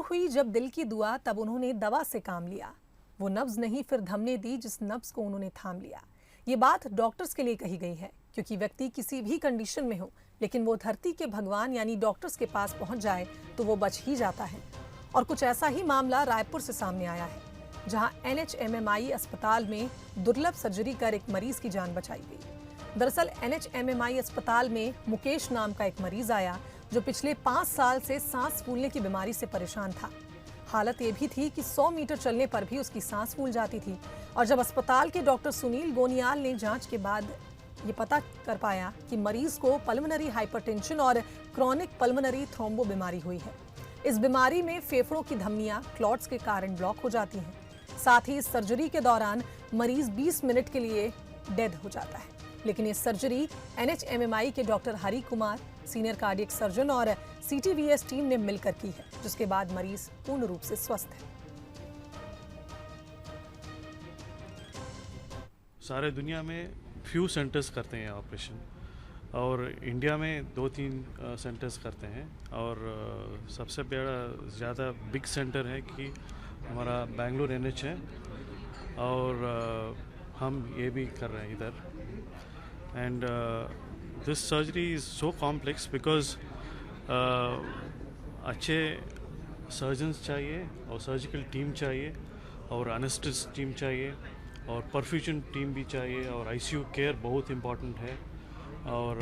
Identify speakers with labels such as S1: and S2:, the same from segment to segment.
S1: हुई जब दिल की दुआ, तब उन्होंने दवा से काम लिया। वो नब्ज नहीं फिर धमने दी जिस नब्ज को उन्होंने थाम लिया। ये बात डॉक्टर्स के लिए कही गई है, क्योंकि व्यक्ति किसी भी कंडीशन में हो, लेकिन वो धरती के भगवान यानी डॉक्टर्स के पास पहुंच जाए तो वो बच ही जाता है। और कुछ ऐसा ही मामला रायपुर से सामने आया है, जहां NHMMI अस्पताल में दुर्लभ सर्जरी कर एक मरीज की जान बचाई गई। दरअसल NHMMI अस्पताल में मुकेश नाम का एक मरीज आया, जो पिछले 5 साल से सांस फूलने की बीमारी से परेशान था। हालत ये भी थी कि 100 मीटर चलने पर भी उसकी सांस फूल जाती थी। और जब अस्पताल के डॉक्टर सुनील गोनियाल ने जांच के बाद ये पता कर पाया कि मरीज को पल्मोनरी हाइपरटेंशन और क्रॉनिक पल्मोनरी थ्रोम्बो बीमारी हुई है। इस बीमारी में फेफड़ों की धमनियां क्लॉट्स के कारण ब्लॉक हो जाती हैं। साथ ही इस सर्जरी के दौरान मरीज 20 मिनट के लिए डेड हो जाता है। लेकिन ये सर्जरी NHMMI के doctor Hari Kumar, senior cardiac surgeon और CTVS टीम ने मिलकर की है, जिसके बाद मरीज पूर्ण रूप से स्वस्थ है।
S2: सारे दुनिया में फ्यू सेंटर्स करते हैं ऑपरेशन, और इंडिया में 2-3 सेंटर्स करते हैं। और सबसे बड़ा ज़्यादा बिग सेंटर है कि हमारा बेंगलुरु NH है, और हम ये भी कर रहे हैं इधर। And this surgery is so complex because अच्छे सर्जन्स चाहिए, और सर्जिकल टीम चाहिए, और एनेस्थेसिस्ट टीम चाहिए, और परफ्यूजन टीम भी चाहिए, और ICU केयर बहुत इम्पॉर्टेंट है। और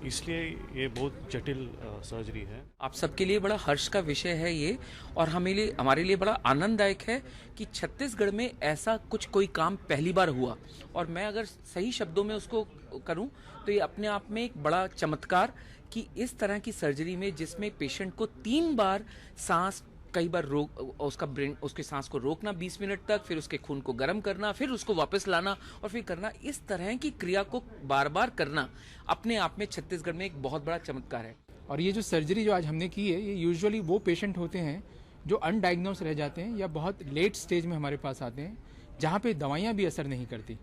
S2: इसलिए ये बहुत जटिल सर्जरी है।
S3: आप सबके लिए बड़ा हर्ष का विषय है ये, और हमारे लिए बड़ा आनंददायक है कि छत्तीसगढ़ में ऐसा कोई काम पहली बार हुआ। और मैं अगर सही शब्दों में उसको करूं तो ये अपने आप में एक बड़ा चमत्कार कि इस तरह की सर्जरी में जिसमें पेशेंट को 3 बार सांस, कई बार उसके सांस को रोकना 20 मिनट तक, फिर उसके खून को गर्म करना, फिर उसको वापस लाना और फिर करना, इस तरह की क्रिया को बार बार करना अपने आप में छत्तीसगढ़ में एक बहुत बड़ा चमत्कार है।
S4: और ये जो सर्जरी जो आज हमने की है, ये यूजुअली वो पेशेंट होते हैं जो अनडायग्नोस रह जाते हैं या बहुत लेट स्टेज में हमारे पास आते हैं, जहाँ पे दवाइयाँ भी असर नहीं करती।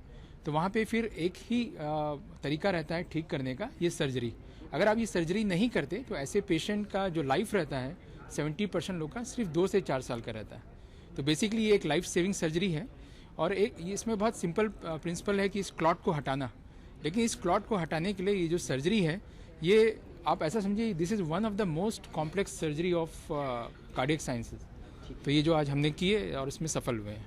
S4: तो वहाँ पे फिर एक ही तरीका रहता है ठीक करने का, ये सर्जरी। अगर आप ये सर्जरी नहीं करते तो ऐसे पेशेंट का जो लाइफ रहता है 70% लोग का सिर्फ 2 से 4 साल का रहता है। तो बेसिकली ये एक लाइफ सेविंग सर्जरी है। और एक इसमें बहुत सिंपल प्रिंसिपल है कि इस क्लॉट को हटाना। लेकिन इस क्लॉट को हटाने के लिए ये जो सर्जरी है, ये आप ऐसा समझिए, this is one of the most complex surgery of cardiac sciences. तो ये जो आज हमने की है और इसमें सफल हुए हैं।